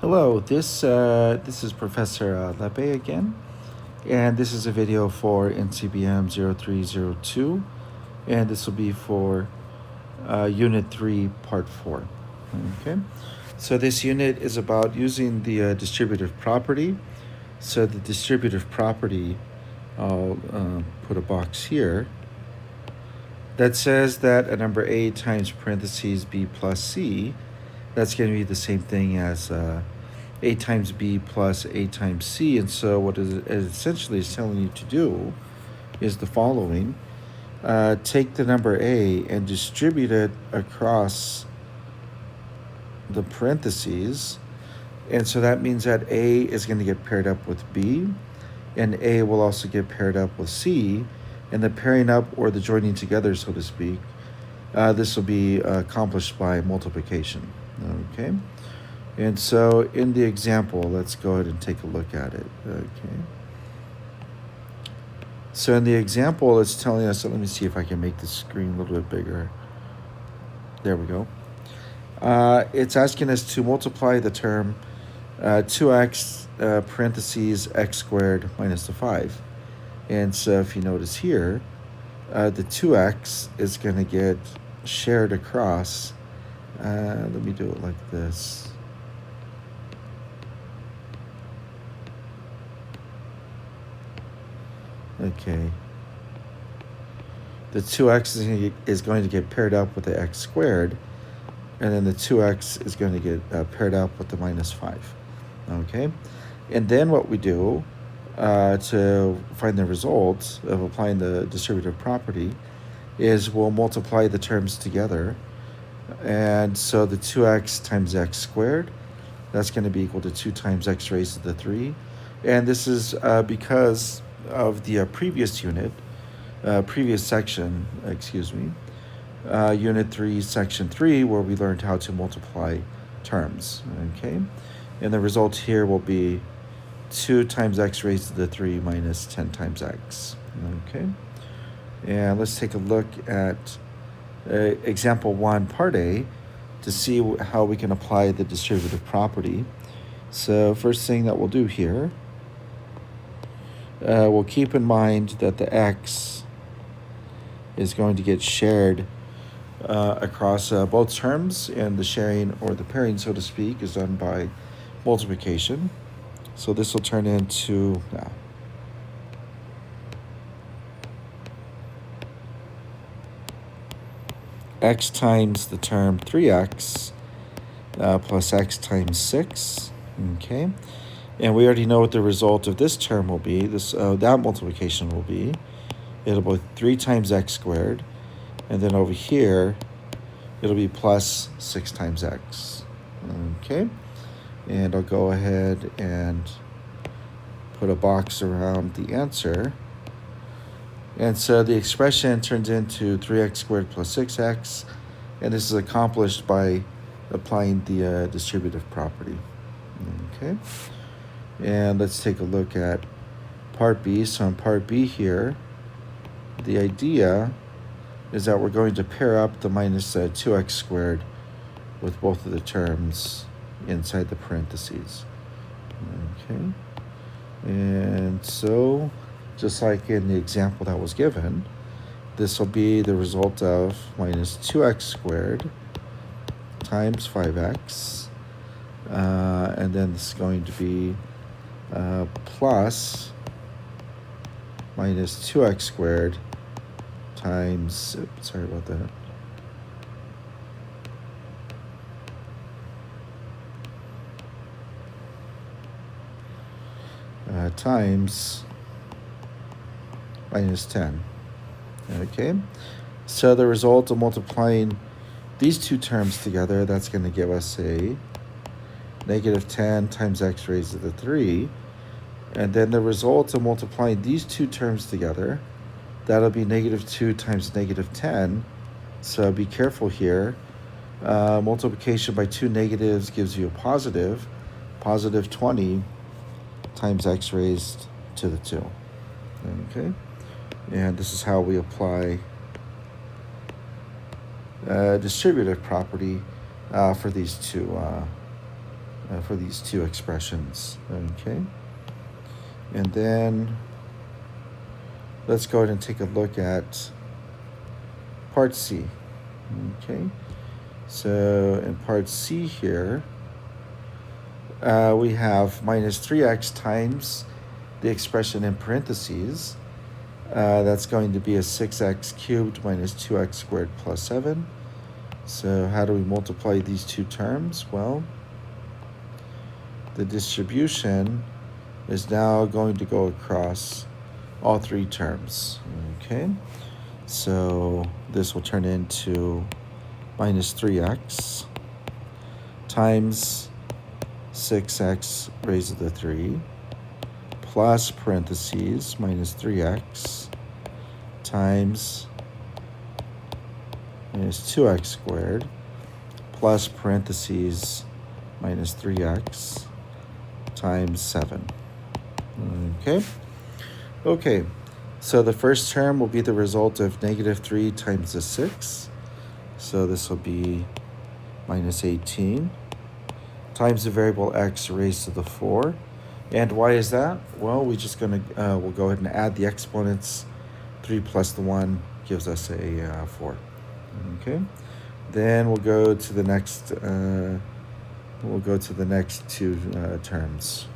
Hello, this is Professor Lepe again, and this is a video for NCBM 0302, and this will be for Unit 3, Part 4. Okay, so this unit is about using the distributive property. So the distributive property, I'll put a box here, that says that a number A times parentheses B plus C, that's going to be the same thing as A times B plus A times C. And so what it essentially is telling you to do is the following. Take the number A and distribute it across the parentheses. And so that means that A is going to get paired up with B, and A will also get paired up with C. And the pairing up, or the joining together, so to speak, this will be accomplished by multiplication. Okay, and so in the example, let's go ahead and take a look at it. Okay, so in the example, it's telling us, so let me see if I can make the screen a little bit bigger. There we go. It's asking us to multiply the term 2x parentheses x squared minus the 5. And so if you notice here, the 2x is going to get shared across. Let me do it like this. Okay. The 2x is going to get paired up with the x squared, and then the 2x is going to get paired up with the minus 5. Okay? And then what we do to find the results of applying the distributive property is we'll multiply the terms together. And so the 2x times x squared, that's going to be equal to 2 times x raised to the 3. And this is because of the previous section, Unit 3, Section 3, where we learned how to multiply terms, okay? And the result here will be 2 times x raised to the 3 minus 10 times x, okay? And let's take a look at example 1, part A, to see how we can apply the distributive property. So first thing that we'll do here, we'll keep in mind that the x is going to get shared across both terms, and the sharing, or the pairing, so to speak, is done by multiplication. So this will turn into x times the term 3x plus x times 6, okay? And we already know what the result of this term will be. That multiplication will be, it'll be 3 times x squared, and then over here, it'll be plus 6 times x, okay? And I'll go ahead and put a box around the answer. And so the expression turns into 3x squared plus 6x, and this is accomplished by applying the distributive property. Okay, and let's take a look at part B. So in part B here, the idea is that we're going to pair up the minus 2x squared with both of the terms inside the parentheses. Okay, and so just like in the example that was given, this will be the result of minus 2x squared times 5x, and then this is going to be plus minus 2x squared times, sorry about that, times minus 10. Okay, so the result of multiplying these two terms together, that's going to give us a negative 10 times x raised to the 3. And then the result of multiplying these two terms together, that'll be negative 2 times negative 10. So be careful here. Multiplication by two negatives gives you a positive 20 times x raised to the 2. Okay, and this is how we apply distributive property for these two for these two expressions. Okay, and then let's go ahead and take a look at part C. Okay, so in part C here, we have minus 3x times the expression in parentheses. That's going to be a 6x cubed minus 2x squared plus 7. So how do we multiply these two terms? Well, the distribution is now going to go across all three terms. Okay, so this will turn into minus 3x times 6x raised to the 3 plus parentheses minus 3x times minus 2x squared plus parentheses minus 3x times 7. Okay, so the first term will be the result of negative 3 times the 6. So this will be minus 18 times the variable x raised to the 4. And why is that? Well, we'll go ahead and add the exponents. 3 plus the 1 gives us a 4. Okay, then we'll go to the next two terms.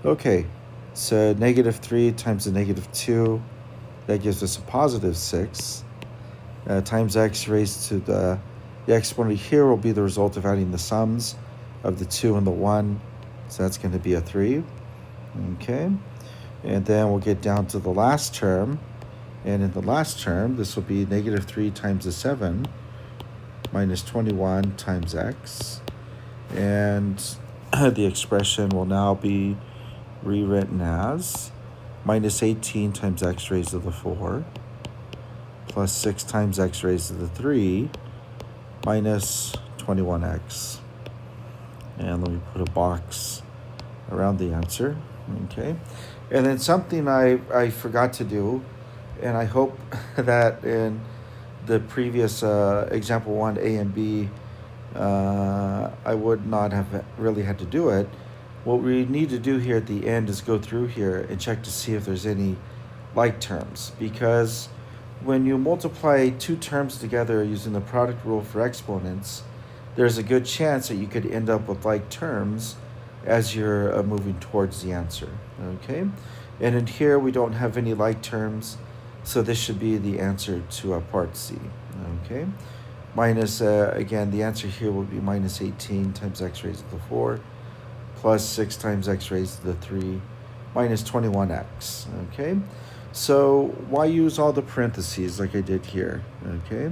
Okay, so negative 3 times the negative 2, that gives us a positive 6, times x raised to the exponent here will be the result of adding the sums of the 2 and the 1, so that's going to be a 3. Okay, and then we'll get down to the last term, and in the last term, this will be negative 3 times the 7 minus 21 times x, and the expression will now be rewritten as minus 18 times x raised to the 4 plus 6 times x raised to the 3 minus 21x. And let me put a box around the answer. Okay, and then something I forgot to do, and I hope that in the previous example 1, A and B, I would not have really had to do it. What we need to do here at the end is go through here and check to see if there's any like terms, because when you multiply two terms together using the product rule for exponents, there's a good chance that you could end up with like terms as you're moving towards the answer. Okay, and in here we don't have any like terms, so this should be the answer to part C. Okay, minus, again, the answer here will be minus 18 times x raised to the 4 plus 6 times x raised to the 3 minus 21x. Okay, so why use all the parentheses like I did here? Okay,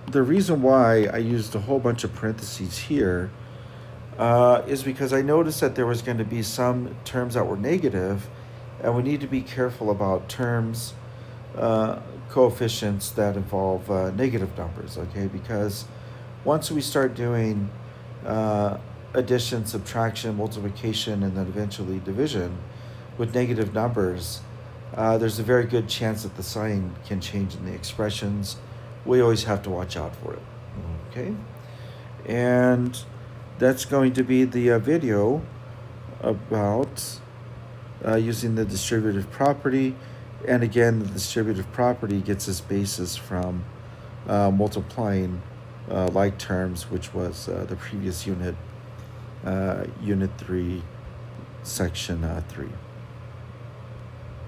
the reason why I used a whole bunch of parentheses here is because I noticed that there was going to be some terms that were negative, and we need to be careful about terms, coefficients that involve negative numbers, okay? Because once we start doing addition, subtraction, multiplication, and then eventually division with negative numbers, there's a very good chance that the sign can change in the expressions. We always have to watch out for it, okay? And that's going to be the video about using the distributive property. And again, the distributive property gets its basis from multiplying like terms, which was the previous unit, Unit 3, Section 3.